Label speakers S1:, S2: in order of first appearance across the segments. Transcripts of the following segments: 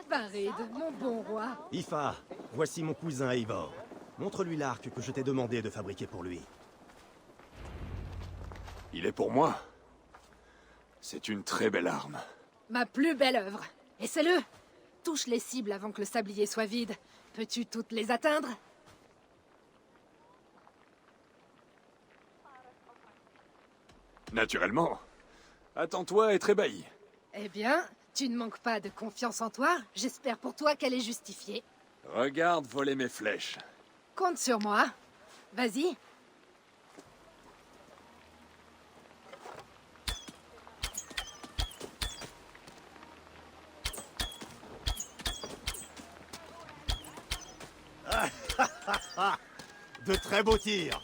S1: Barid, mon bon roi.
S2: Ifa, voici mon cousin Eivor. Montre-lui l'arc que je t'ai demandé de fabriquer pour lui.
S3: Il est pour moi. C'est une très belle arme.
S1: Ma plus belle œuvre. Essaie-le. Touche les cibles avant que le sablier soit vide. Peux-tu toutes les atteindre?
S3: Naturellement. Attends-toi à être ébahi.
S1: Eh bien, tu ne manques pas de confiance en toi. J'espère pour toi qu'elle est justifiée.
S3: Regarde voler mes flèches.
S1: Compte sur moi. Vas-y.
S2: De très beaux tirs.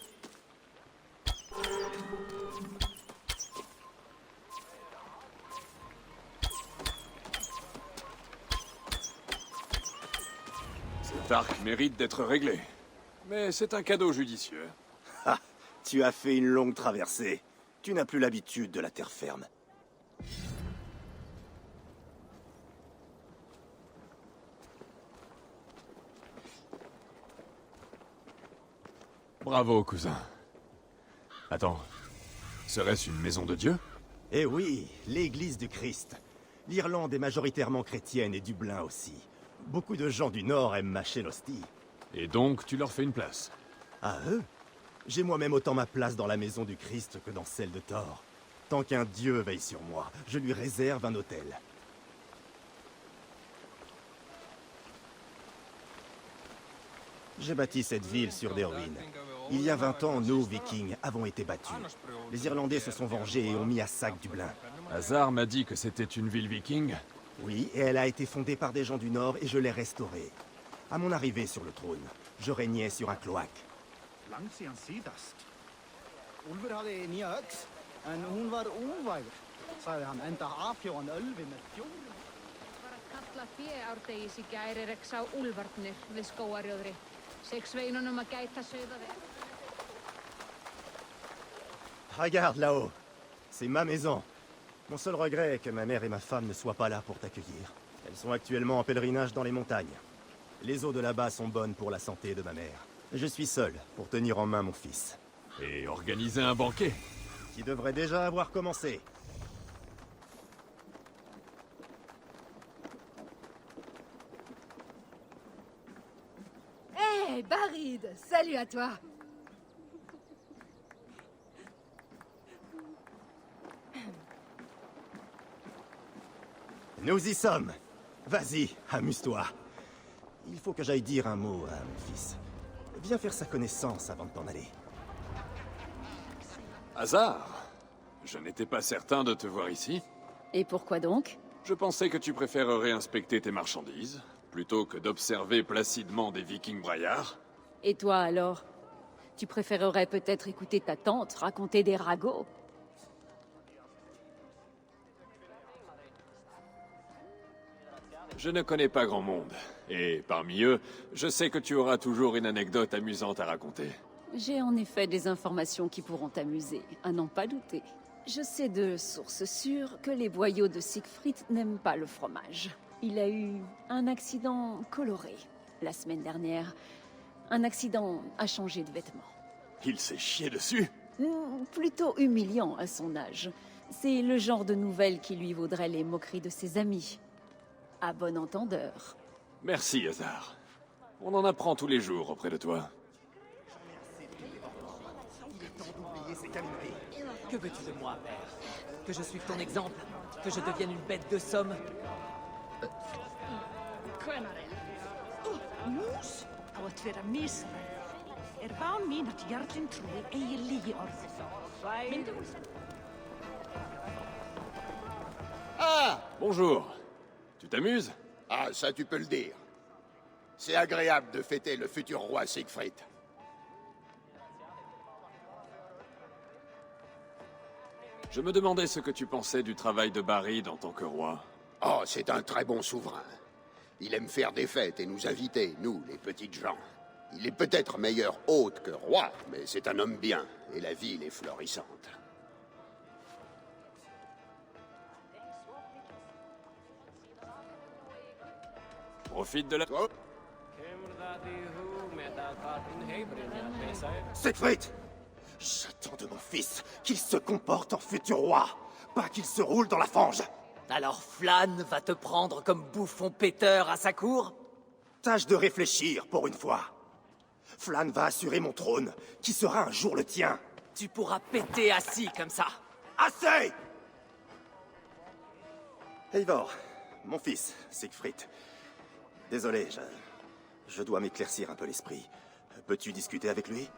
S3: Cet arc mérite d'être réglé. Mais c'est un cadeau judicieux.
S2: Ah, tu as fait une longue traversée. Tu n'as plus l'habitude de la terre ferme.
S3: Bravo, cousin. Attends, serait-ce une maison de Dieu?
S2: Eh oui, l'église du Christ. L'Irlande est majoritairement chrétienne et Dublin aussi. Beaucoup de gens du Nord aiment mâcher l'hostie.
S3: Et donc, tu leur fais une place?
S2: À eux? J'ai moi-même autant ma place dans la maison du Christ que dans celle de Thor. Tant qu'un dieu veille sur moi, je lui réserve un hôtel. J'ai bâti cette ville sur des ruines. Il y a 20 ans, nous, Vikings, avons été battus. Les Irlandais se sont vengés et ont mis à sac Dublin.
S3: Hazard m'a dit que c'était une ville viking.
S2: Oui, et elle a été fondée par des gens du Nord et je l'ai restaurée. À mon arrivée sur le trône, je régnais sur un cloaque.
S4: Langt síðan síðast. Úlfur hafði nýja öx, en hún var úvægur, sagði hann, enda afhjóðan Ölvi með fjórum.
S5: Var að kalla féárdegis í gær er ekki sá úlfarnir við skógarjóðri. Seg sveinunum að gæta sauða þeir.
S2: Regarde là-haut, c'est ma maison. Mon seul regret est que ma mère et ma femme ne soient pas là pour t'accueillir. Elles sont actuellement en pèlerinage dans les montagnes. Les eaux de là-bas sont bonnes pour la santé de ma mère. Je suis seul pour tenir en main mon fils.
S3: Et organiser un banquet.
S2: Qui devrait déjà avoir commencé.
S1: Hé, Barid, salut à toi.
S2: Nous y sommes. Vas-y, amuse-toi. Il faut que j'aille dire un mot à mon fils. Viens faire sa connaissance avant de t'en aller.
S3: Hazard, je n'étais pas certain de te voir ici.
S6: Et pourquoi donc?
S3: Je pensais que tu préférerais inspecter tes marchandises, plutôt que d'observer placidement des vikings braillards.
S6: Et toi alors? Tu préférerais peut-être écouter ta tante raconter des ragots?
S3: Je ne connais pas grand monde, et parmi eux, je sais que tu auras toujours une anecdote amusante à raconter.
S6: J'ai en effet des informations qui pourront t'amuser, à n'en pas douter. Je sais de sources sûres que les boyaux de Siegfried n'aiment pas le fromage. Il a eu un accident coloré la semaine dernière. Un accident à changer de vêtements.
S3: Il s'est chié dessus?
S6: Plutôt humiliant à son âge. C'est le genre de nouvelles qui lui vaudrait les moqueries de ses amis. À bon entendeur.
S3: Merci, Hazard. On en apprend tous les jours auprès de toi.
S2: Il est temps d'oublier ces camineries.
S7: Que veux-tu de moi, père? Que je suive ton exemple? Que je devienne une bête de somme?
S8: Mús á að vera misræð. Ván mín að jarlinn trúi eigi lygi orðið.
S9: Ah!
S3: Bonjour. Tu t'amuses?
S9: Ah, ça tu peux le dire. C'est agréable de fêter le futur roi Siegfried.
S3: Je me demandais ce que tu pensais du travail de Barid en tant que roi.
S9: Oh, c'est un très bon souverain. Il aime faire des fêtes et nous inviter, nous, les petites gens. Il est peut-être meilleur hôte que roi, mais c'est un homme bien, et la ville est florissante.
S3: Profite de la...
S9: Oh,
S2: Siegfried! J'attends de mon fils qu'il se comporte en futur roi, pas qu'il se roule dans la fange.
S7: Alors Flan va te prendre comme bouffon péteur à sa cour?
S2: Tâche de réfléchir pour une fois. Flan va assurer mon trône, qui sera un jour le tien.
S7: Tu pourras péter assis comme ça.
S2: Assez! Eivor, mon fils, Siegfried. Désolé, je dois m'éclaircir un peu l'esprit. Peux-tu discuter avec lui?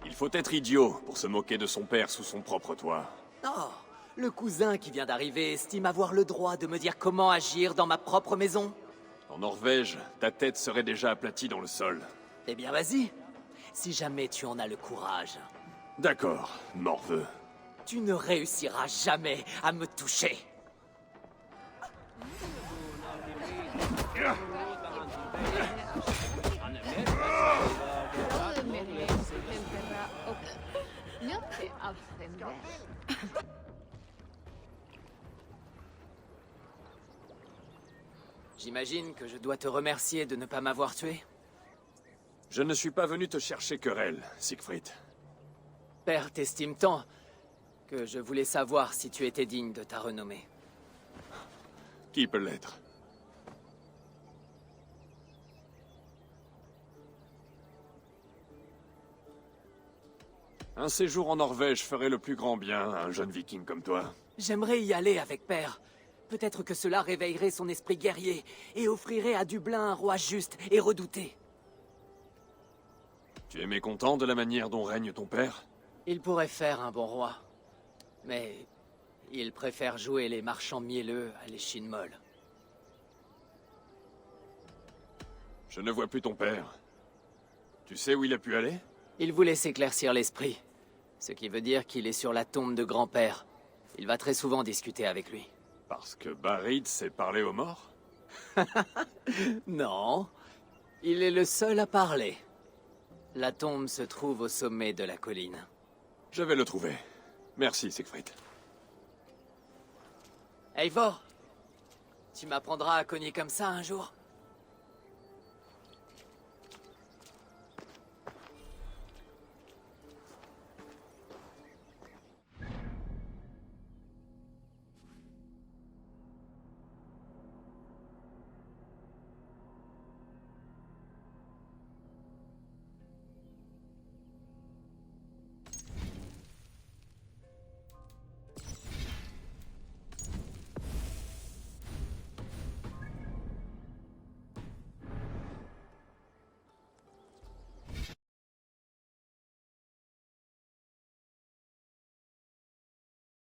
S3: Il faut être idiot pour se moquer de son père sous son propre toit.
S7: Oh, le cousin qui vient d'arriver estime avoir le droit de me dire comment agir dans ma propre maison.
S3: En Norvège, ta tête serait déjà aplatie dans le sol.
S7: Eh bien vas-y, si jamais tu en as le courage.
S3: D'accord, morveux.
S7: Tu ne réussiras jamais à me toucher. J'imagine que je dois te remercier de ne pas m'avoir tué.
S3: Je ne suis pas venu te chercher querelle, Siegfried.
S7: Père t'estime tant que je voulais savoir si tu étais digne de ta renommée.
S3: Qui peut l'être? Un séjour en Norvège ferait le plus grand bien à un jeune viking comme toi.
S7: J'aimerais y aller avec Père. Peut-être que cela réveillerait son esprit guerrier et offrirait à Dublin un roi juste et redouté.
S3: Tu es mécontent de la manière dont règne ton père?
S7: Il pourrait faire un bon roi. Mais il préfère jouer les marchands mielleux à l'échine molle.
S3: Je ne vois plus ton père. Tu sais où il a pu aller?
S7: Il voulait s'éclaircir l'esprit. Ce qui veut dire qu'il est sur la tombe de grand-père. Il va très souvent discuter avec lui.
S3: Parce que Barid sait parler aux morts?
S7: Non, il est le seul à parler. La tombe se trouve au sommet de la colline.
S3: Je vais le trouver. Merci, Siegfried.
S7: Eivor, tu m'apprendras à cogner comme ça un jour?